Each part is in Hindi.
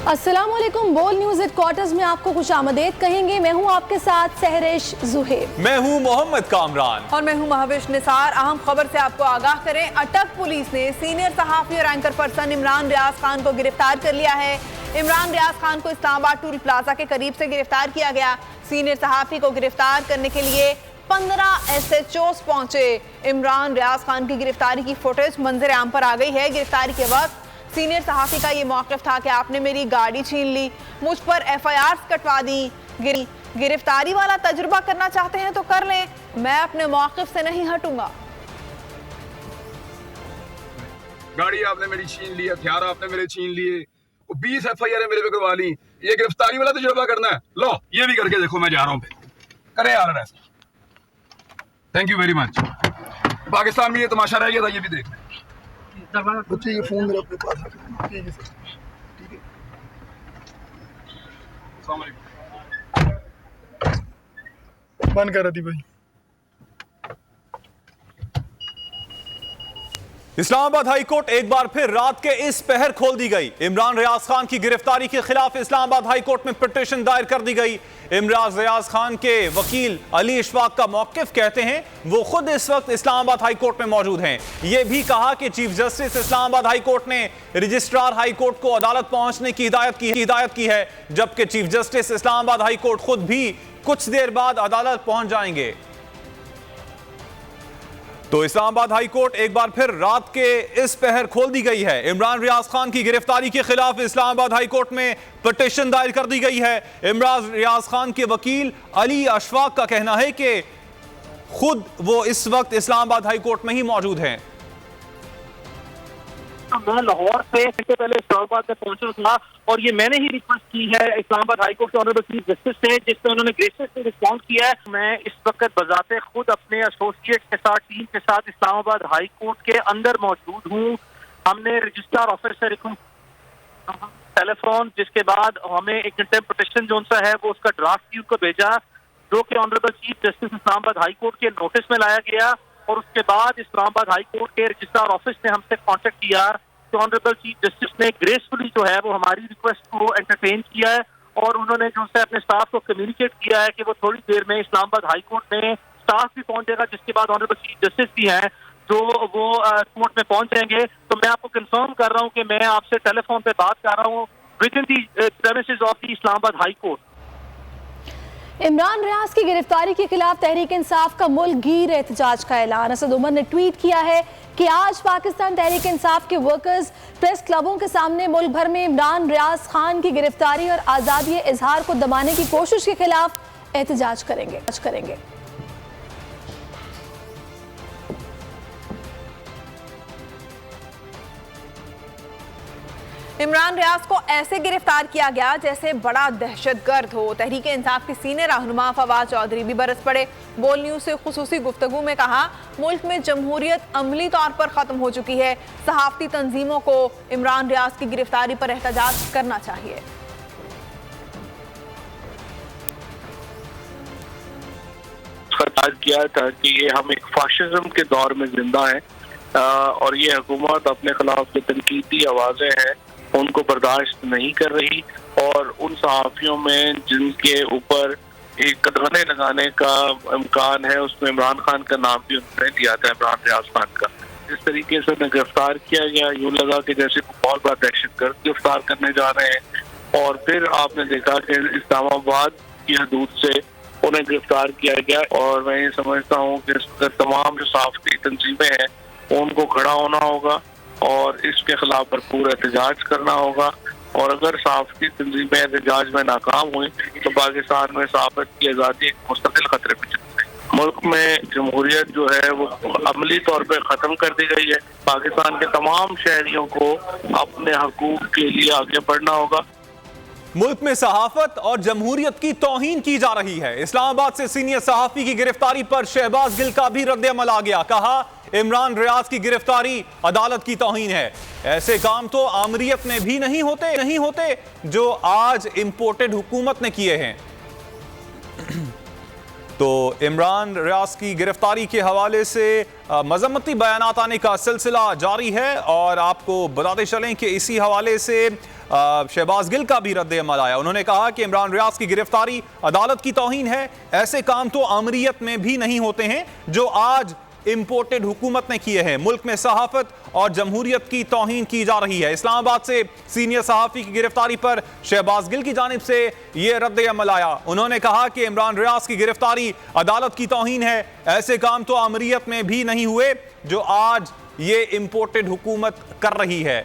अस्सलाम वालेकुम। बोल न्यूज हेडक्वार्टर्स में आपको खुशामदीद कहेंगे। मैं हूं आपके साथ सहरिश जुहेब। मैं हूं मोहम्मद कामरान और मैं हूं महाविश निसार। अहम खबर से आपको आगाह करें, अटक पुलिस ने सीनियर सहाफी और एंकर पर्सन इमरान रियाज खान को गिरफ्तार कर लिया है। इमरान रियाज खान को इस्लामाबाद टूल प्लाजा के करीब से गिरफ्तार किया गया। सीनियर सहाफी को गिरफ्तार करने के लिए 15 SHOs पहुंचे। इमरान रियाज खान की गिरफ्तारी की फुटेज मंजर आम पर आ गई है। गिरफ्तारी के वक्त सीनियर सहाफी का ये मौक़िफ़ था कि आपने मेरी गाड़ी छीन ली, मुझ पर FIRs कटवा दी। गिरफ्तारी वाला तजुर्बा करना चाहते हैं तो कर लें, मैं अपने मौक़िफ़ से नहीं हटूंगा। गाड़ी आपने मेरी छीन ली, हथियार आपने मेरे छीन लिए, 20 FIR मेरे पे करवा ली, ये गिरफ्तारी वाला तजुर्बा करना है? लो ये भी करके देखो, मैं जा रहा हूँ करे यार ऐसा। Thank you very much. Pakistan में ये तमाशा रह गया था, ये भी देख बच्चे। ये फोन मेरे अपने पास है। ठीक है सर, ठीक है। अस्सलाम वालेकुम। बंद कर दी भाई। इस्लामाबाद हाई कोर्ट एक बार फिर रात के इस पहर खोल दी गई। इमरान रियाज खान की गिरफ्तारी के खिलाफ इस्लामाबाद हाई कोर्ट में पिटीशन दायर कर दी गई। इमरान रियाज खान के वकील अली इशफाक का मौक़िफ़ कहते हैं वो खुद इस वक्त इस्लामाबाद हाई कोर्ट में मौजूद हैं। ये भी कहा कि chief justice Islamabad high court ने रजिस्ट्रार हाई कोर्ट को अदालत पहुंचने की हिदायत की है, जबकि chief justice Islamabad high court खुद भी कुछ देर बाद अदालत पहुंच जाएंगे। तो इस्लामाबाद हाई कोर्ट एक बार फिर रात के इस पहर खोल दी गई है। इमरान रियाज खान की गिरफ्तारी के खिलाफ इस्लामाबाद हाई कोर्ट में पिटीशन दायर कर दी गई है। इमरान रियाज खान के वकील अली अशफाक का कहना है कि खुद वो इस वक्त इस्लामाबाद हाई कोर्ट में ही मौजूद हैं। मैं लाहौर से घंटे पहले इस्लामाबाद में पहुंचा था और ये मैंने ही रिक्वेस्ट की है इस्लामाबाद हाई कोर्ट के ऑनरेबल चीफ जस्टिस से, जिसमें उन्होंने ग्रेशियसली रिस्पॉन्ड किया है। मैं इस वक्त बजाते खुद अपने एसोसिएट के साथ, टीम के साथ इस्लामाबाद हाई कोर्ट के अंदर मौजूद हूँ। हमने रजिस्ट्रार ऑफिस से टेलीफोन, जिसके बाद हमें एक कंटेम्प्ट पिटीशन जो है वो उसका ड्राफ्ट व्यू को भेजा, जो कि honourable chief justice Islamabad high court के नोटिस में लाया गया। और उसके बाद इस्लामाबाद हाई कोर्ट के रजिस्ट्रार ऑफिस ने हमसे कांटेक्ट किया तो ऑनरेबल चीफ जस्टिस ने ग्रेसफुली जो है वो हमारी रिक्वेस्ट को एंटरटेन किया है और उन्होंने जो है अपने स्टाफ को कम्युनिकेट किया है कि वो थोड़ी देर में इस्लामाबाद हाई कोर्ट में स्टाफ भी पहुंचेगा, जिसके बाद ऑनरेबल चीफ जस्टिस भी हैं जो वो कोर्ट में पहुंच जाएंगे। तो मैं आपको कंफर्म कर रहा हूँ कि मैं आपसे टेलीफोन पे बात कर रहा हूँ within the premises of the Islamabad high court. Imran Riaz की गिरफ्तारी के खिलाफ तहरीक इंसाफ का मुल्क गीर एहतजाज का ऐलान। असद उमर ने ट्वीट किया है कि आज पाकिस्तान तहरीक इंसाफ के वर्कर्स प्रेस क्लबों के सामने मुल्क भर में इमरान रियाज खान की गिरफ्तारी और आज़ादी इजहार को दबाने की कोशिश के खिलाफ एहतजाज करेंगे। इमरान रियाज को ऐसे गिरफ्तार किया गया जैसे बड़ा दहशतगर्द हो। तहरीक इंसाफ के सीनियर रहनुमा फवाद चौधरी भी बरस पड़े। बोल न्यूज से खुसूसी गुफ्तगू में कहा, मुल्क में जमहूरियत अमली तौर पर खत्म हो चुकी है। सहाफती तंजीमों को इमरान रियाज की गिरफ्तारी पर एहतजाज करना चाहिए। किया था कि ये हम एक फाशिज्म के दौर में जिंदा हैं और ये हुकूमत अपने खिलाफ जो तनकीदी आवाजें हैं उनको बर्दाश्त नहीं कर रही और उन सहाफियों में जिनके ऊपर एक कदगने लगाने का इम्कान है उसमें इमरान खान का नाम भी उन्होंने लिया था, इमरान रियाज खान का। जिस तरीके से उन्हें गिरफ्तार किया गया, यूँ लगा कि जैसे बहुत बड़ा दहशतगर्द गिरफ्तार करने जा रहे हैं और फिर आपने देखा कि इस्लामाबाद की हदूद से उन्हें गिरफ्तार किया गया। और मैं ये समझता हूँ कि तमाम जो सहाफती तंजीमें हैं उनको खड़ा होना होगा और इसके खिलाफ भरपूर एहतजाज करना होगा। और अगर सहाफती तंजीमें एहतजाज में नाकाम हुई तो पाकिस्तान में सहाफत की आज़ादी एक मुस्तकिल खतरे में चल रही। मुल्क में जमहूरियत जो है वो अमली तौर पर ख़त्म कर दी गई है। पाकिस्तान के तमाम शहरियों को अपने हकूक़ के लिए आगे बढ़ना होगा। मुल्क में सहाफत और जमहूरियत की तौहीन की जा रही है। इस्लामाबाद से सीनियर सहाफी की गिरफ्तारी पर शहबाज गिल का भी रद्द-ए-अमल आ गया। कहा, इमरान रियाज की गिरफ्तारी अदालत की तौहीन है। ऐसे काम तो आमरीत में भी नहीं होते जो आज इंपोर्टेड हुकूमत ने किए हैं। तो इमरान रियाज की गिरफ्तारी के हवाले से मजम्मती बयानात आने का सिलसिला जारी है और आपको बताते चलें कि इसी हवाले से शहबाज गिल का भी रद्द-ए-अमल आया। उन्होंने कहा कि इमरान रियाज की गिरफ्तारी अदालत की तौहीन है, ऐसे काम तो आमरीयत में भी नहीं होते हैं जो आज इंपोर्टेड हुकूमत ने किए हैं। मुल्क में सहाफत और जमहूरियत की तौहीन की जा रही है। इस्लामाबाद से सीनियर सहाफ़ी की गिरफ्तारी पर शहबाज गिल की जानिब से यह रद्द-ए-अमल आया। उन्होंने कहा कि इमरान रियाज की गिरफ्तारी अदालत की तौहीन है, ऐसे काम तो आमरीयत में भी नहीं हुए जो आज ये इंपोर्टेड हुकूमत कर रही है।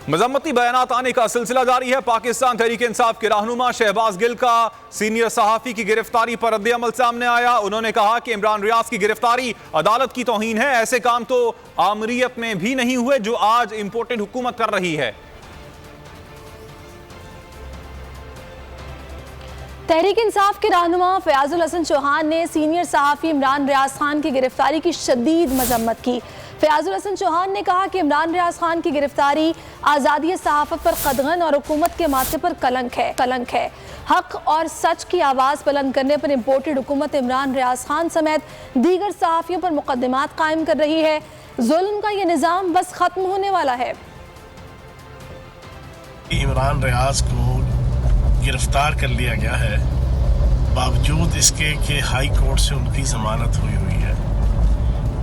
मजम्मती बयानात आने का सिलसिला जारी है। पाकिस्तान तहरीक इंसाफ के रहनुमा शहबाज गिल का सीनियर सहाफ़ी की गिरफ्तारी पर रद्द-ए-अमल सामने आया। उन्होंने कहा कि इमरान रियाज की गिरफ्तारी अदालत की तौहीन है, ऐसे काम तो आमरीयत में भी नहीं हुए जो आज इंपोर्टेड हुकूमत कर रही है। तहरीक इंसाफ के रहनुमा फयाजुल हसन चौहान ने सीनियर सहाफ़ी इमरान रियाज खान की गिरफ्तारी की शदीद मजम्मत की। फयाजुल हसन चौहान ने कहा कि इमरान रियाज खान की गिरफ्तारी आज़ादी सहाफ़त पर कदगन और हुकूमत के माथे पर कलंक है। हक और सच की आवाज़ बुलंद करने पर इम्पोर्टेड हुकूमत इमरान रियाज खान समेत दीगर सहाफ़ियों पर मुकदमात कायम कर रही है। जुल्म का यह निज़ाम बस ख़त्म होने वाला है। इमरान रियाज को गिरफ्तार कर लिया गया है, बावजूद इसके कि हाई कोर्ट से उनकी ज़मानत हुई है।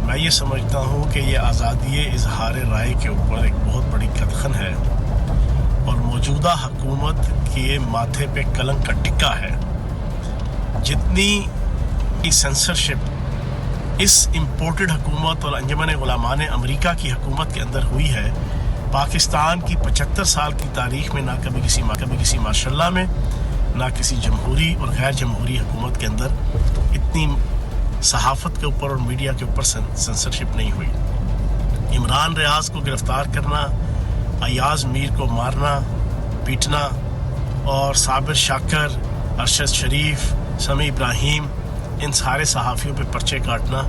मैं ये समझता हूँ कि ये आज़ादी इजहार राय के ऊपर एक बहुत बड़ी कदगन है और मौजूदा हुकूमत के माथे पे कलंक का टिक्का है। जितनी सेंसरशिप इस इम्पोर्टेड हुकूमत और अंजुमन उलमाए अमेरिका की हुकूमत के अंदर हुई है, पाकिस्तान की 75 साल की तारीख में ना कभी किसी मार्शल में, ना किसी जमहूरी और गैर जमहूरी हुकूमत के अंदर इतनी सहाफ़त के ऊपर और मीडिया के ऊपर सेंसरशिप नहीं हुई। इमरान रियाज को गिरफ्तार करना, अयाज मीर को मारना पीटना और साबिर शाकर, अरशद शरीफ, समी इब्राहिम, इन सारे सहाफ़ियों पे पर्चे काटना,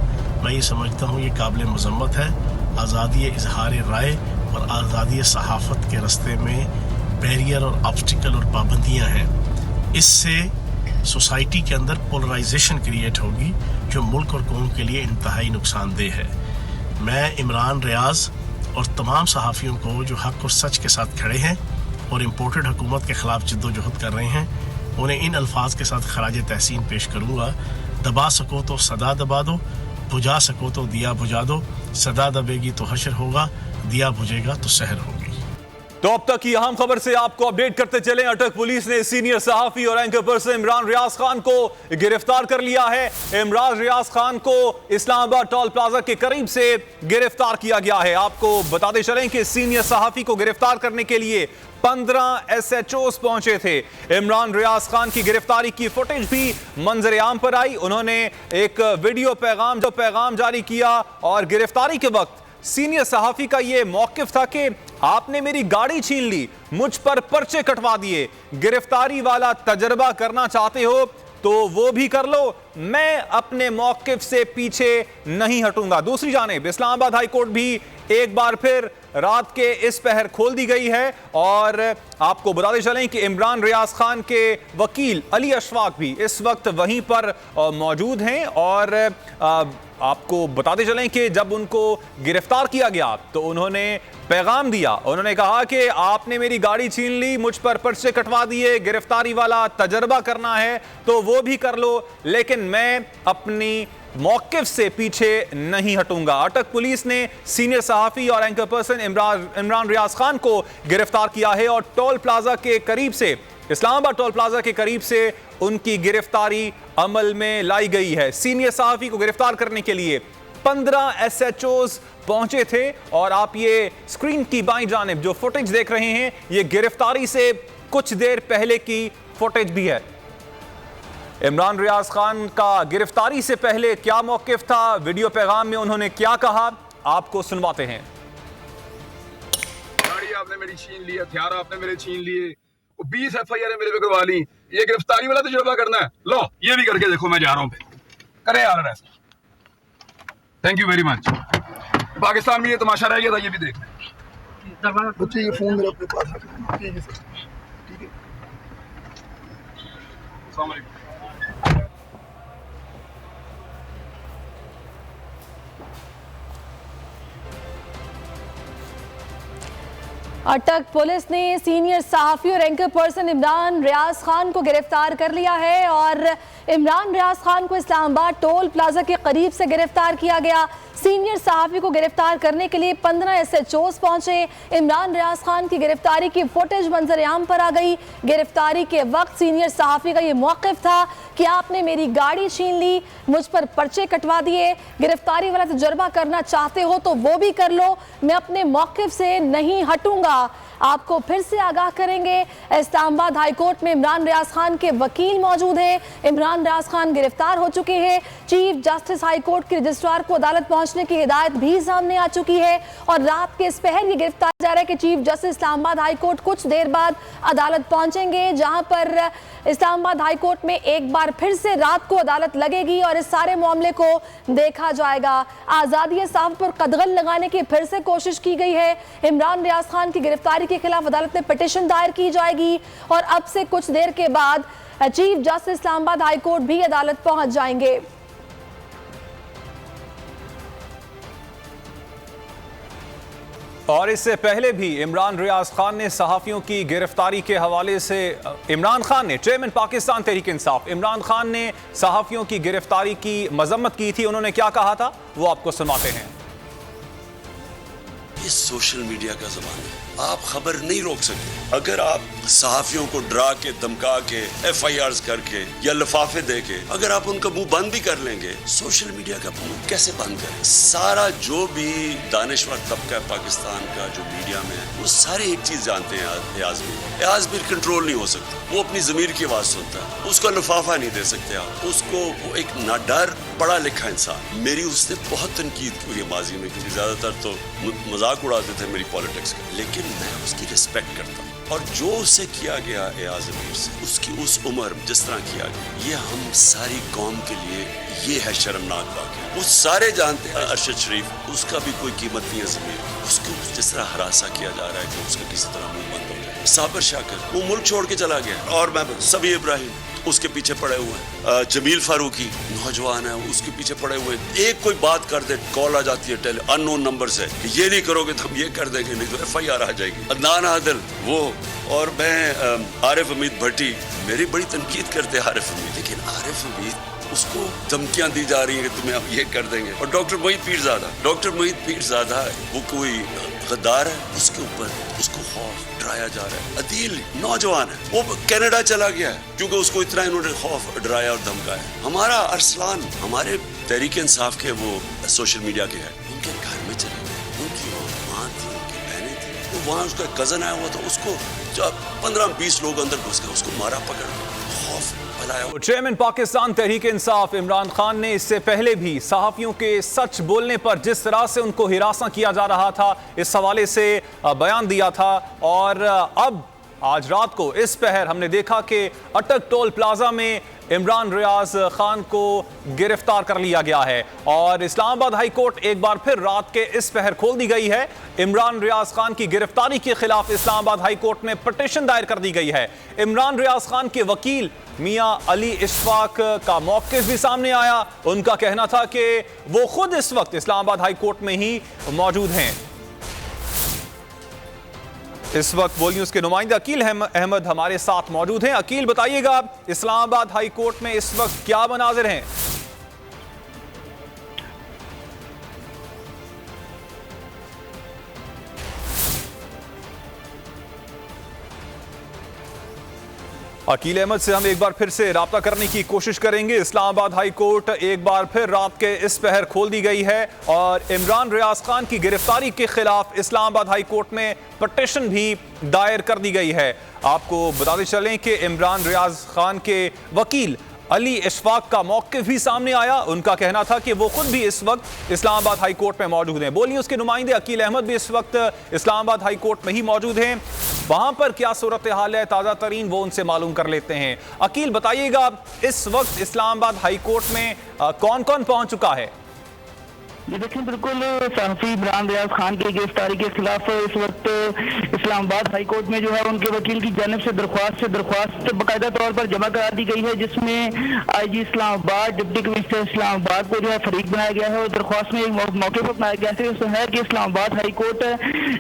मैं ये समझता हूँ ये काबिल मज़म्मत है। आज़ादी इजहार राय और आज़ादी सहाफ़त के रास्ते में बैरियर और ऑब्स्टिकल और पाबंदियाँ हैं। इससे सोसाइटी के अंदर पोलराइजेशन क्रिएट होगी जो मुल्क और कौम के लिए इंतहाई नुकसानदेह है। मैं इमरान रियाज और तमाम सहाफ़ियों को जो हक़ और सच के साथ खड़े हैं और इम्पोर्टेड हुकूमत के ख़िलाफ़ जद्दोजहद कर रहे हैं, उन्हें इन अल्फाज के साथ खराज तहसीन पेश करूँगा। दबा सको तो सदा दबा दो, बुझा सको तो दिया बुझा दो, सदा दबेगी तो हशर होगा, दिया बुझेगा तो सहर होगी। तो अब तक की अहम खबर से आपको अपडेट करते चले। अटक पुलिस ने सीनियर सहाफ़ी और एंकर पर्सन इमरान रियाज खान को गिरफ्तार कर लिया है। इमरान रियाज खान को इस्लामाबाद टोल प्लाजा के करीब से गिरफ्तार किया गया है। आपको बताते चलें कि सीनियर सहाफ़ी को गिरफ्तार करने के लिए 15 SHOs पहुंचे थे। इमरान रियाज खान की गिरफ्तारी की फुटेज भी मंजर आम पर आई। उन्होंने एक वीडियो पैगाम जारी किया और गिरफ्तारी के वक्त सीनियर सहाफ़ी का यह मौक़िफ़ था कि आपने मेरी गाड़ी छीन ली, मुझ पर पर्चे कटवा दिए, गिरफ्तारी वाला तजर्बा करना चाहते हो तो वो भी कर लो, मैं अपने मौक़िफ़ से पीछे नहीं हटूंगा। दूसरी जानिब इस्लामाबाद हाई कोर्ट भी एक बार फिर रात के इस पहर खोल दी गई है और आपको बताते चलें कि इमरान रियाज खान के वकील अली अशफाक भी इस वक्त वहीं पर मौजूद हैं और आपको बताते चलें कि जब उनको गिरफ्तार किया गया तो उन्होंने पैगाम दिया। उन्होंने कहा कि आपने मेरी गाड़ी छीन ली, मुझ पर पर्चे कटवा दिए, गिरफ्तारी वाला तजर्बा करना है तो वो भी कर लो, लेकिन मैं अपनी मौक़िफ़ से पीछे नहीं हटूंगा। अटक पुलिस ने सीनियर सहाफ़ी और एंकर पर्सन इमरान रियाज खान को गिरफ्तार किया है और टोल प्लाजा के करीब से, इस्लामाबाद टोल प्लाजा के करीब से उनकी गिरफ्तारी अमल में लाई गई है। सीनियर सहाफ़ी को गिरफ्तार करने के लिए 15 SHOs पहुंचे थे और आप ये स्क्रीन की बाईं जानिब जो फुटेज देख रहे हैं, ये गिरफ्तारी से कुछ देर पहले की फुटेज भी है। इमरान रियाज खान का गिरफ्तारी से पहले क्या मौक़िफ़ था, वीडियो पैगाम में उन्होंने क्या कहा, आपको सुनवाते हैं। गाड़ी आपने मेरी छीन ली, हथियार आपने मेरे छीन लिए, 20 FIR मेरे पे करवा ली, ये गिरफ्तारी वाला तजुर्बा करना है, लो ये भी करके देखो, मैं जा रहा हूं पे, करे यार ऐसा। Thank you very much. Pakistan में ये तमाशा रह गया था, ये भी देख। बच्चे ये फोन मेरे अपने पास है। ठीक है सर, ठीक है। अस्सलाम वालेकुम। अटक पुलिस ने सीनियर सहाफी और एंकर पर्सन इमरान रियाज खान को गिरफ्तार कर लिया है और इमरान रियाज खान को इस्लामाबाद टोल प्लाजा के करीब से गिरफ्तार किया गया। सीनियर सहाफी को गिरफ्तार करने के लिए 15 SHOs पहुंचे। इमरान रियाज खान की गिरफ्तारी की फुटेज मंजर-ए-आम पर आ गई। गिरफ्तारी के वक्त सीनियर सहाफी का ये मौक़िफ़ था कि आपने मेरी गाड़ी छीन ली, मुझ पर पर्चे कटवा दिए, गिरफ्तारी वाला तजुर्बा करना चाहते हो तो वो भी कर लो, मैं अपने मौक़िफ़ से नहीं हटूंगा। आपको फिर से आगाह करेंगे, इस्लामाबाद हाई कोर्ट में इमरान रियाज खान के वकील मौजूद हैं। इमरान रियाज खान गिरफ्तार हो चुके हैं। चीफ जस्टिस हाई कोर्ट के रजिस्ट्रार को अदालत पहुंचने की हिदायत भी सामने आ चुकी है और रात के इस पहर ये गिरफ्तार जा रहा है कि chief justice Islamabad high court कुछ देर बाद अदालत पहुंचेंगे, जहां पर इस्लामाबाद हाई कोर्ट में एक बार फिर से रात को अदालत लगेगी और इस सारे मामले को देखा जाएगा। आज़ादी साहब पर कदगन लगाने की फिर से कोशिश की गई है। इमरान रियाज खान की गिरफ्तारी के खिलाफ अदालत में पिटीशन दायर की जाएगी और अब से कुछ देर के बाद chief justice Islamabad high court भी अदालत पहुंच जाएंगे। और इससे पहले भी इमरान रियाज खान ने सहाफ़ियों की गिरफ्तारी के हवाले से चेयरमैन पाकिस्तान तहरीक इंसाफ इमरान खान ने सहाफ़ियों की गिरफ्तारी की मजम्मत की थी। उन्होंने क्या कहा था वो आपको सुनाते हैं। ये सोशल मीडिया का ज़माना है, आप खबर नहीं रोक सकते। अगर आप सहाफियों को डरा के, धमका के, FIRs करके या लिफाफे दे के अगर आप उनका मुंह बंद भी कर लेंगे, सोशल मीडिया का मुंह कैसे बंद करें? सारा जो भी दानिश्वर तबका है पाकिस्तान का जो मीडिया में है, वो सारे एक चीज जानते हैं, एयाज़मीर कंट्रोल नहीं हो सकता। वो अपनी ज़मीर की आवाज़ सुनता है, उसका लिफाफा नहीं दे सकते आप उसको। वो एक नाडर पढ़ा लिखा इंसान। मेरी उसने बहुत तनकीद की है माजी में, क्योंकि ज़्यादातर तो मजाक उड़ाते थे मेरी पॉलिटिक्स का, लेकिन मैं उसकी रिस्पेक्ट करता हूँ। और जो उसे किया गया एयाज़मीर से, उसकी उस उम्र जिस तरह किया गया, ये हम सारी कौम के लिए ये है शर्मनाक वाक़या। वो सारे जानते हैं अरशद शरीफ, उसका भी कोई कीमत नहीं है ज़मीर की। उसको जिस तरह हरासा किया जा रहा है कि उसका किसी तरह मुंह बंद हो जाए। साबिर शाकिर वो मुल्क छोड़ के चला गया, और मैं सबी इब्राहिम उसके पीछे पड़े हुए हैं। जमील फारूकी नौजवान है, उसके पीछे पड़े हुए हैं। एक कोई बात कर दे, कॉल आ जाती है अननोन नंबर से, ये नहीं करोगे तो हम ये कर देंगे, नहीं तो FIR आ जाएगी। अदनान आदिल वो, और मैं आरिफ हमीद भट्टी, मेरी बड़ी तनकीद करते हैं आरिफ हमीद, लेकिन आरिफ हमीद उसको धमकियां दी जा रही है कि तुम्हें हम ये कर देंगे। और डॉक्टर मोहित पीरजादा वो कोई गद्दार है, उसके ऊपर उसको खौफ डराया जा रहा है। अदील नौजवान है, वो कनाडा चला गया है क्योंकि उसको इतना इन्होंने खौफ डराया और धमकाया। हमारा अरसलान हमारे तहरीक इंसाफ के वो सोशल मीडिया के है, उनके घर में चले गए, उनकी माँ थी, उनकी बहनें थी, तो वहाँ उसका कजन आया हुआ था, उसको 15-20 लोग अंदर घुस गए, उसको मारा पकड़ खौफ। चेयरमैन पाकिस्तान तहरीक इंसाफ इमरान खान ने इससे पहले भी सहाफ़ियों के सच बोलने पर जिस तरह से उनको हिरासा किया जा रहा था, इस हवाले से बयान दिया था। और अब आज रात को इस पहर हमने देखा कि अटक टोल प्लाजा में इमरान रियाज खान को गिरफ्तार कर लिया गया है और इस्लामाबाद हाई कोर्ट एक बार फिर रात के इस पहर खोल दी गई है। इमरान रियाज खान की गिरफ्तारी के खिलाफ इस्लामाबाद हाई कोर्ट में पिटीशन दायर कर दी गई है। इमरान रियाज खान के वकील मियां अली इशफाक का मौक़िफ़ भी सामने आया। उनका कहना था कि वो खुद इस वक्त इस्लामाबाद हाई कोर्ट में ही मौजूद हैं। इस वक्त बोल न्यूज़ के नुमाइंदे अकील अहमद हमारे साथ मौजूद हैं। अकील, बताइएगा इस्लामाबाद हाई कोर्ट में इस वक्त क्या मनाजिर हैं? अकील अहमद से हम एक बार फिर से राब्ता करने की कोशिश करेंगे। इस्लामाबाद हाई कोर्ट एक बार फिर रात के इस पहर खोल दी गई है और इमरान रियाज खान की गिरफ्तारी के खिलाफ इस्लामाबाद हाई कोर्ट में पिटीशन भी दायर कर दी गई है। आपको बताते चलें कि इमरान रियाज खान के वकील अली इशफाक का मौक़िफ़ भी सामने आया। उनका कहना था कि वो खुद भी इस वक्त इस्लामाबाद हाई कोर्ट में मौजूद हैं। बोलिए, उसके नुमाइंदे अकील अहमद भी इस वक्त इस्लामाबाद हाई कोर्ट में ही मौजूद हैं। वहां पर क्या सूरत हाल है ताज़ा तरीन, वो उनसे मालूम कर लेते हैं। अकील, बताइएगा इस वक्त इस्लामाबाद हाई कोर्ट में कौन कौन पहुंच चुका है? ये देखिए, बिल्कुल सहाफी इमरान रियाज खान की गिरफ्तारी के खिलाफ इस वक्त इस्लामाबाद हाई कोर्ट में जो है उनके वकील की जानिब से दरख्वास्त बाकायदा तौर पर जमा करा दी गई है, जिसमें IG Islamabad, deputy commissioner Islamabad को जो है फरीक बनाया गया है। और दरख्वास्त में एक मौके पर बनाया गया है कि इस्लामाबाद हाई कोर्ट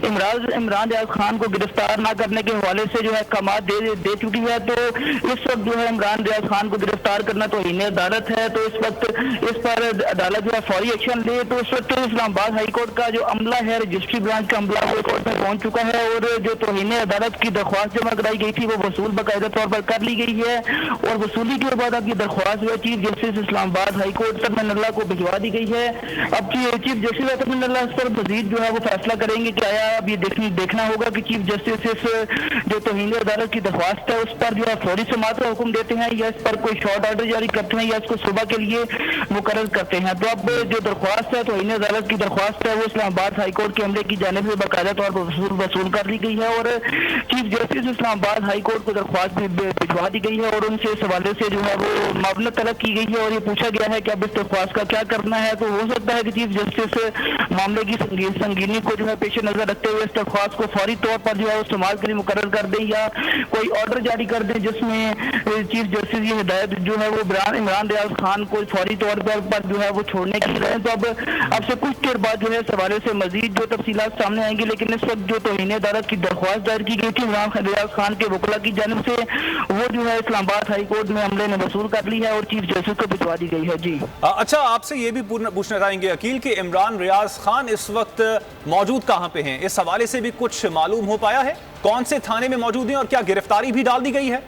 इमरान रियाज खान को गिरफ्तार न करने के हवाले से जो है अहकाम दे चुकी है। तो इस वक्त जो है इमरान रियाज खान को गिरफ्तार करना तो तौहीन अदालत है, तो इस वक्त इस पर अदालत जो है फौरी एक्शन ले। तो इस वक्त इस्लामाबाद हाई कोर्ट का जो अमला है, रजिस्ट्री ब्रांच का अमला, वो कोर्ट में पहुंच चुका है और जो तौहीन अदालत की दरख्वास्त जमा कराई गई थी वो वसूल बाकायदा तौर पर कर ली गई है। और वसूली के बाद अब ये दरख्वास्त जो है chief justice Islamabad high court तरमिनल्ला को भिजवा दी गई है। अब चीफ जस्टिस तरमिनल्ला इस पर मजीद जो है वो फैसला करेंगे कि आया अब ये देखना होगा कि चीफ जस्टिस इस जो तौहीन अदालत की दरख्वास्त है उस पर जो है फौरी समाअत का हुक्म देते हैं या इस पर कोई शॉर्ट ऑर्डर जारी करते हैं या इसको सुबह के लिए मुकर्रर करते हैं। तो अब जो दरख्वास्त है तौहीन अदालत की दरख्वास्त है वो इस्लामाबाद हाई कोर्ट के अमले की जानिब से बाकायदा तौर पर वसूल कर ली गई है और chief justice Islamabad high court को दरख्वास्त भिजवा दी गई है और उनसे इस हवाले से जो है वो मामलत तलब की गई है और ये पूछा गया है कि अब इस दरख्वास्त का क्या करना है। तो हो सकता है कि चीफ जस्टिस मामले की संगीनी को जो है पेश नजर रखते हुए इस दरख्वास्त को फौरी तौर पर जो है वो समाअत के लिए मुकर्रर कर दें या कोई ऑर्डर जारी कर दें जिसमें चीफ जस्टिस ये हिदायत जो है वो इमरान रियाज खान को फौरी तौर पर जो है वो छोड़ने की रहे। तो अब से कुछ देर बाद जो है इस हवाले से मजीद जो तफसीलात सामने आएंगी, लेकिन इस वक्त जो तौहीन अदालत की दरख्वास्त दायर की गई थी इमरान रियाज खान के वकला की जानिब से वो जो है इस्लामाबाद हाई कोर्ट में अमले ने वसूल कर ली है और चीफ जस्टिस को भिजवा दी गई है। जी अच्छा, आपसे ये भी पूछना चाहेंगे अकील कि इमरान रियाज खान इस वक्त मौजूद कहाँ पे हैं? इस हवाले से भी कुछ मालूम हो पाया है? कौन से थाने में मौजूद हैं और क्या गिरफ्तारी भी डाल दी गई है?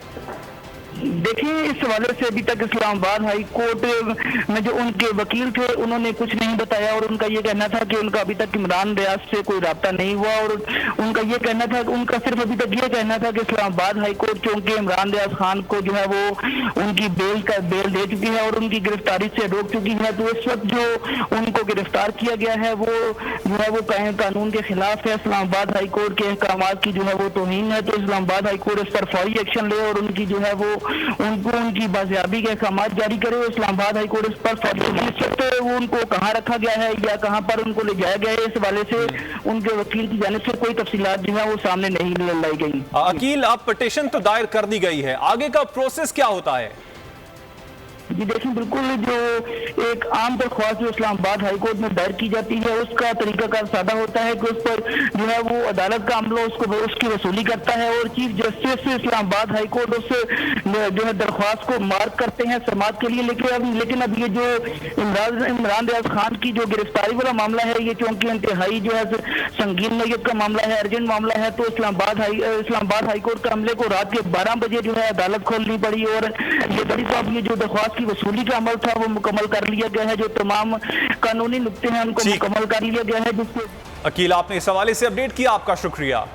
देखिए, इस हवाले से अभी तक इस्लामाबाद हाई कोर्ट में जो उनके वकील थे उन्होंने कुछ नहीं बताया और उनका ये कहना था कि उनका अभी तक इमरान रियाज से कोई रब्ता नहीं हुआ और उनका ये कहना था, उनका सिर्फ अभी तक ये कहना था कि इस्लामाबाद हाई कोर्ट चूंकि इमरान रियाज खान को जो है वो उनकी बेल दे चुकी है और उनकी गिरफ्तारी से रोक चुकी है। तो इस वक्त जो उनको गिरफ्तार किया गया है वो जो है वो कानून के खिलाफ है, इस्लामाबाद हाई कोर्ट के अहकाम की जो है वो तौहीन है। तो इस्लामाबाद हाई कोर्ट इस पर फौरी एक्शन ले और उनकी जो है वो उनकी बाजियाबी के अहकाम जारी करे। इस्लामाबाद हाई कोर्ट इस पर वो उनको कहाँ रखा गया है या कहाँ पर उनको ले जाया गया है, इस हवाले से उनके वकील की जानिब से कोई तफसीलात जो है वो सामने नहीं लाई गई। अकील, अब पिटीशन तो दायर कर दी गई है, आगे का प्रोसेस क्या होता है? जी देखिए, बिल्कुल जो एक आम दरख्वास्त जो इस्लामाबाद हाई कोर्ट में दायर की जाती है उसका तरीकाकार सादा होता है कि उस पर जो है वो अदालत का अमला उसकी वसूली करता है और chief justice Islamabad high court उस जो है दरख्वास्त को मार्क करते हैं समाअत के लिए। लेकिन अब ये जो इमरान रियाज खान की जो गिरफ्तारी वाला मामला है ये चूंकि इंतहाई जो है संगीन नोयत का मामला है, अर्जेंट मामला है, तो इस्लामाबाद हाई कोर्ट के अमले को रात के 12 बजे जो है अदालत खोलनी पड़ी और ये बड़ी साहब ये जो दरख्वास्त की वसूली का अमल था वो मुकम्मल कर लिया गया है, जो तमाम कानूनी नुक्ते हैं उनको मुकम्मल कर लिया गया है। अकील, आपने इस हवाले से अपडेट किया, आपका शुक्रिया।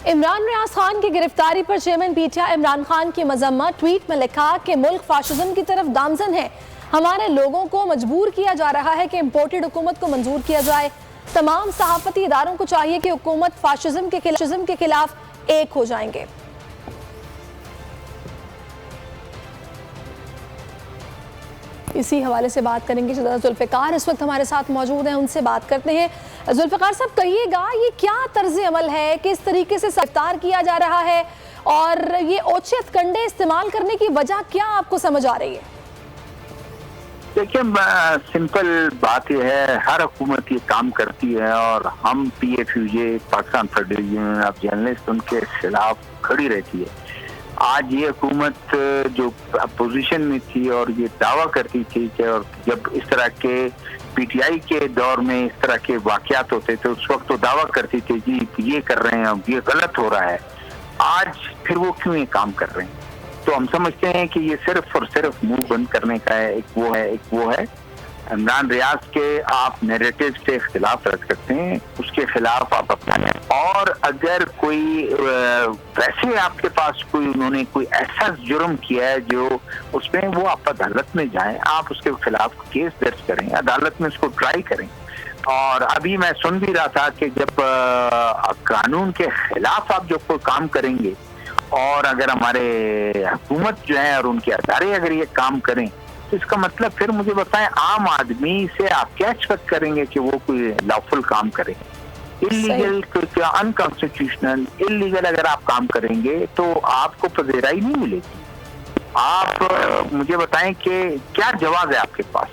इमरान रियाज खान की गिरफ्तारी पर चेयरमैन पीटीआई इमरान खान की मजम्मत, ट्वीट में लिखा कि मुल्क फाशिज्म की तरफ गामजन है, हमारे लोगों को मजबूर किया जा रहा है कि इम्पोर्टेड हुकूमत को मंजूर किया जाए। तमाम सहाफती इदारों को चाहिए कि हुकूमत फाशिज्म के खिलाफ एक हो जाएंगे। इसी हवाले से बात करेंगे जुल्फ़िकार इस वक्त हमारे साथ मौजूद हैं, उनसे बात करते हैं। जुल्फ़िकार साहब, कहिएगा ये क्या तर्ज अमल है, किस तरीके से गिरफ्तार किया जा रहा है और ये ओछे हथकंडे इस्तेमाल करने की वजह क्या आपको समझ आ रही है? देखिए, सिंपल बात यह है, हर हुकूमत ये काम करती है और हम PFUJ Pakistan federal union of journalist उनके खिलाफ खड़ी रहती है। आज ये हुकूमत जो अपोजिशन में थी और ये दावा करती थी कि और जब इस तरह के PTI के दौर में इस तरह के वाकयात होते थे उस वक्त तो दावा करती थी जी ये कर रहे हैं, ये गलत हो रहा है। आज फिर वो क्यों ये काम कर रहे हैं? तो हम समझते हैं कि ये सिर्फ और सिर्फ मुंह बंद करने का है। एक वो है इमरान रियाज के आप नैरेटिव से खिलाफ रख सकते हैं, उसके खिलाफ आप अपना, और अगर कोई वैसे आपके पास कोई उन्होंने कोई ऐसा जुर्म किया है जो उसमें वो आप अदालत में जाएं, आप उसके खिलाफ केस दर्ज करें, अदालत में उसको ट्राई करें। और अभी मैं सुन भी रहा था कि जब कानून के खिलाफ आप जो कोई काम करेंगे और अगर हमारे हुकूमत जो है और उनके अदारे अगर ये काम करें तो इसका मतलब फिर मुझे बताएं, आम आदमी से आप क्या एक्सपेक्ट करेंगे कि वो कोई लॉफुल काम करे? इलीगल, क्या अनकॉन्स्टिट्यूशनल, इलीगल अगर आप काम करेंगे तो आपको पजेराई नहीं मिलेगी। आप मुझे बताएं कि क्या जवाब है आपके पास?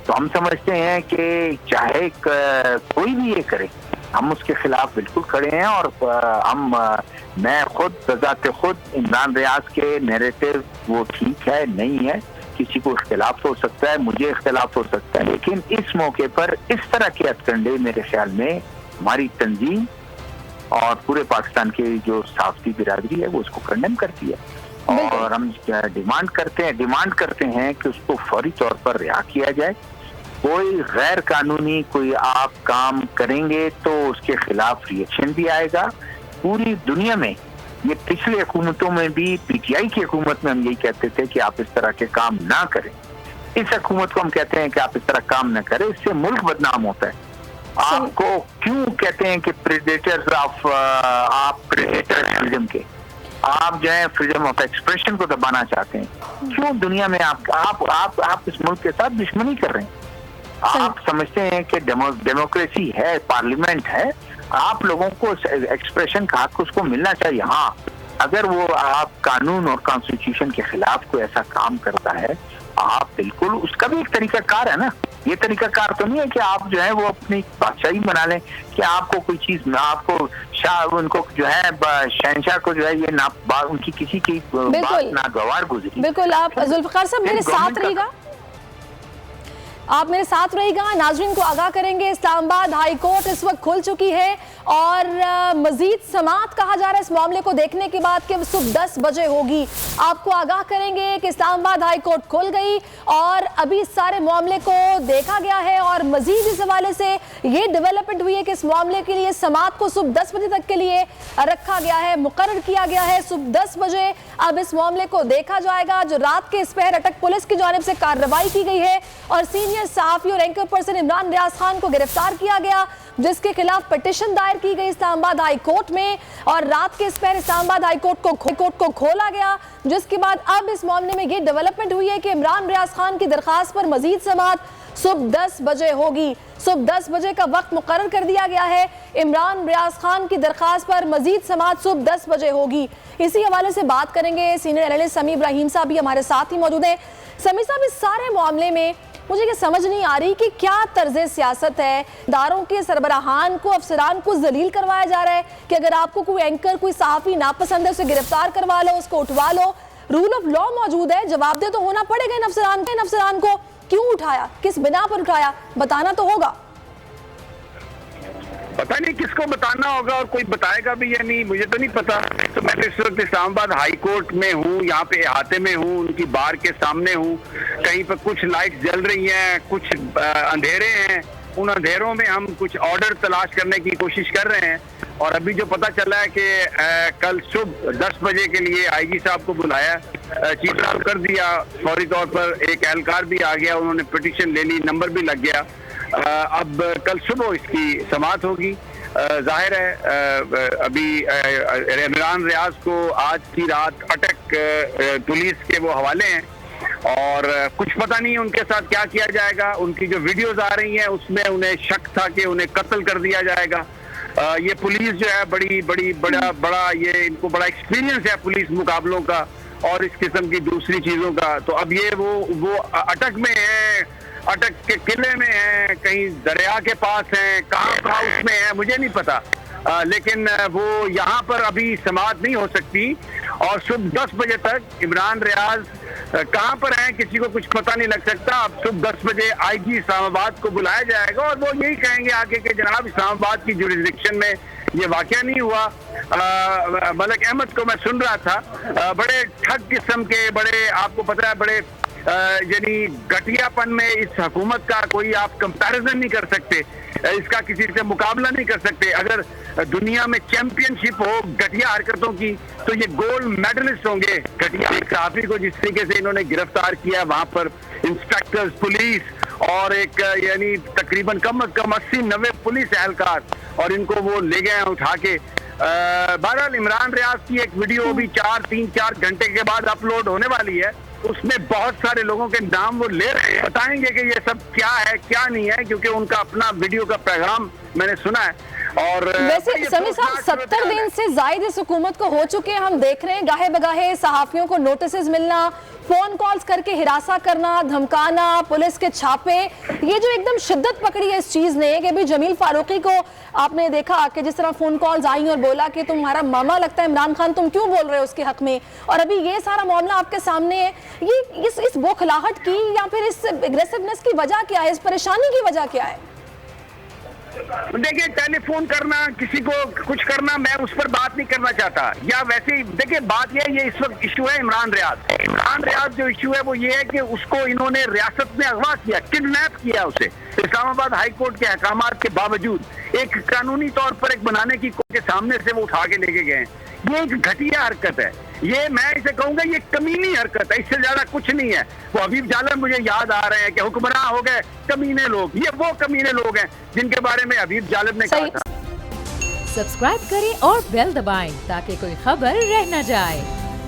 तो हम समझते हैं कि चाहे कोई भी ये करे, हम उसके खिलाफ बिल्कुल खड़े हैं। और मैं खुद बजाते खुद इमरान रियाज के नैरेटिव वो ठीक है नहीं है, किसी को इख्तिलाफ हो सकता है, मुझे इख्तिलाफ हो सकता है, लेकिन इस मौके पर इस तरह के हथकंडे मेरे ख्याल में हमारी तंजीम और पूरे पाकिस्तान की जो सहाफ़ती बिरादरी है वो उसको कंडेम करती है। और हम डिमांड करते हैं कि उसको फौरी तौर पर रिहा किया जाए। कोई गैर कानूनी कोई आप काम करेंगे तो उसके खिलाफ रिएक्शन भी आएगा। पूरी दुनिया में, ये पिछली हुकूमतों में भी, पीटीआई की हुकूमत में हम यही कहते थे कि आप इस तरह के काम ना करें। इस हुकूमत को हम कहते हैं कि आप इस तरह काम ना करें, इससे मुल्क बदनाम होता है। आपको क्यों कहते हैं कि प्रेडेटर्स ऑफ, आप प्रेडेटर फ्रीडम के, आप जो है फ्रीडम ऑफ एक्सप्रेशन को दबाना चाहते हैं? क्यों दुनिया में आप इस मुल्क के साथ दुश्मनी कर रहे हैं? आप समझते हैं कि डेमोक्रेसी है, पार्लियामेंट है, आप लोगों को एक्सप्रेशन का हक उसको मिलना चाहिए। हाँ, अगर वो आप कानून और कॉन्स्टिट्यूशन के खिलाफ कोई ऐसा काम करता है, आप बिल्कुल, उसका भी एक तरीकाकार है ना। ये तरीकाकार तो नहीं है कि आप जो है वो अपनी बादशाही बना लें कि आपको कोई चीज, आपको उनको जो है शहनशाह को जो है ये ना उनकी किसी की बात नागवार गुजरी। बिल्कुल, आप जुल्फिकार साहब मेरे साथ रहिएगा, आप मेरे साथ रहिएगा। नाज़रीन को आगाह करेंगे, इस्लामाबाद हाई कोर्ट इस वक्त खुल चुकी है और मजीद समाअत कहा जा रहा है इस मामले को देखने के बाद कि सुबह 10 बजे होगी। आपको आगाह करेंगे कि इस्लामाबाद हाई कोर्ट खुल गई और अभी इस सारे मामले को देखा गया है और मजीद इस हवाले से ये डेवलपमेंट हुई है कि इस मामले के लिए समाअत को सुबह 10 बजे तक के लिए रखा गया है, मुकर्रर किया गया है। सुबह 10 बजे अब इस मामले को देखा जाएगा। जो रात के इस पहर अटक पुलिस की जानिब से कार्रवाई की गई है और सीनियर सहाफी और एंकर पर्सन इमरान रियाज खान को गिरफ्तार किया गया, जिसके खिलाफ पिटीशन दायर की गई इस्लामाबाद हाई कोर्ट में। और रात के इस पहर इस्लामाबाद हाई कोर्ट को खोला गया, जिसके बाद अब इस मामले में ये डेवलपमेंट हुई है कि इमरान रियाज खान की दरखास्त पर मजीद समाअत सुबह 10 बजे होगी। सुबह 10 बजे का वक्त मुकर्रर कर दिया गया है। इमरान रियाज खान की दरखास्त पर मजीद समाअत सुबह 10 बजे होगी। इसी हवाले से बात करेंगे, सीनियर एनालिस्ट समी इब्राहिम साहब भी हमारे साथ ही मौजूद हैं। समी साहब, इस सारे मामले में मुझे ये समझ नहीं आ रही कि क्या तर्ज़े सियासत है, इदारों के सरबराहान को, अफसरान को जलील करवाया जा रहा है कि अगर आपको कोई एंकर, कोई सहाफ़ी नापसंद है उसे गिरफ्तार करवा लो, उसको उठवा लो। रूल ऑफ लॉ मौजूद है, जवाबदेह तो होना पड़ेगा इन अफसरान को। क्यों उठाया, किस बिना पर उठाया, बताना तो होगा। पता नहीं किसको बताना होगा और कोई बताएगा भी या नहीं, मुझे तो नहीं पता। तो मैं इस वक्त इस्लामाबाद हाई कोर्ट में हूँ, यहाँ पे अहाते में हूँ, उनकी बार के सामने हूँ। कहीं पर कुछ लाइट जल रही हैं, कुछ अंधेरे हैं। उन अंधेरों में हम कुछ ऑर्डर तलाश करने की कोशिश कर रहे हैं। और अभी जो पता चला है कि कल सुबह 10 बजे के लिए आईजी साहब को बुलाया, चीफ साहब कर दिया, फौरी तौर पर एक एहलकार भी आ गया, उन्होंने पिटीशन ले ली, नंबर भी लग गया। अब कल सुबह इसकी समाअत होगी। जाहिर है अभी इमरान रियाज को आज की रात अटक पुलिस के वो हवाले हैं और कुछ पता नहीं उनके साथ क्या किया जाएगा। उनकी जो वीडियोस आ रही हैं उसमें उन्हें शक था कि उन्हें कत्ल कर दिया जाएगा। ये पुलिस जो है बड़ा ये इनको बड़ा एक्सपीरियंस है पुलिस मुकाबलों का और इस किस्म की दूसरी चीजों का। तो अब ये वो अटक में है, अटक के किले में है, कहीं दरिया के पास है, कहाँ हाउस में है मुझे नहीं पता। लेकिन वो यहाँ पर अभी समाअत नहीं हो सकती और सुबह 10 बजे तक इमरान रियाज कहाँ पर हैं किसी को कुछ पता नहीं लग सकता। अब सुबह 10 बजे आईजी इस्लामाबाद को बुलाया जाएगा और वो यही कहेंगे आगे कि जनाब इस्लामाबाद की जुरिस्डिक्शन में ये वाकया नहीं हुआ। मलिक अहमद को मैं सुन रहा था, बड़े ठग किस्म के, बड़े आपको पता है बड़े यानी घटियापन में इस हुकूमत का कोई आप कंपैरिजन नहीं कर सकते, इसका किसी से मुकाबला नहीं कर सकते। अगर दुनिया में चैंपियनशिप हो घटिया हरकतों की तो ये गोल्ड मेडलिस्ट होंगे। घटिया एक सहाफी को जिस तरीके से इन्होंने गिरफ्तार किया, वहां पर इंस्पेक्टर्स, पुलिस और एक यानी तकरीबन कम अज कम 80-90 पुलिस एहलकार, और इनको वो ले गए हैं उठा के। बहरहाल इमरान रियाज की एक वीडियो भी 3-4 घंटे के बाद अपलोड होने वाली है उसमें बहुत सारे लोगों के नाम वो ले रहे हैं, बताएंगे कि ये सब क्या है क्या नहीं है, क्योंकि उनका अपना वीडियो का पैगाम मैंने सुना है। और वैसे समी साहब 70 दिन से ज्यादा इस हुकूमत को हो चुके हैं, हम देख रहे हैं गाहे बगाहे सहाफियों को नोटिस मिलना, फोन कॉल्स करके हिरासा करना, धमकाना, पुलिस के छापे, ये जो एकदम शिद्दत पकड़ी है इस चीज ने कि अभी जमील फारूकी को आपने देखा कि जिस तरह फोन कॉल्स आई और बोला कि तुम्हारा मामा लगता है इमरान खान, तुम क्यों बोल रहे हो उसके हक में, और अभी ये सारा मामला आपके सामने है। ये इस बौखलाहट की या फिर इस एग्रेसिवनेस की वजह क्या है, इस परेशानी की वजह क्या है? देखिए, टेलीफोन करना, किसी को कुछ करना, मैं उस पर बात नहीं करना चाहता। या वैसे ही देखिए, बात यह है, ये इस वक्त इशू है इमरान रियाज जो इशू है वो ये है कि उसको इन्होंने रियासत में अगवा किया, किडनैप किया उसे, इस्लामाबाद हाई कोर्ट के अहकामात के बावजूद एक कानूनी तौर पर एक बनाने की कोर्ट के सामने से वो उठा के लेके गए। ये एक घटिया हरकत है, ये मैं इसे कहूंगा ये कमीनी हरकत है, इससे ज्यादा कुछ नहीं है। वो हबीब जालम मुझे याद आ रहे हैं कि हुक्मरान हो गए कमीने लोग, ये वो कमीने लोग हैं जिनके बारे में हबीब जालम ने कहा था। सब्सक्राइब करें और बेल दबाएं ताकि कोई खबर रह न जाए।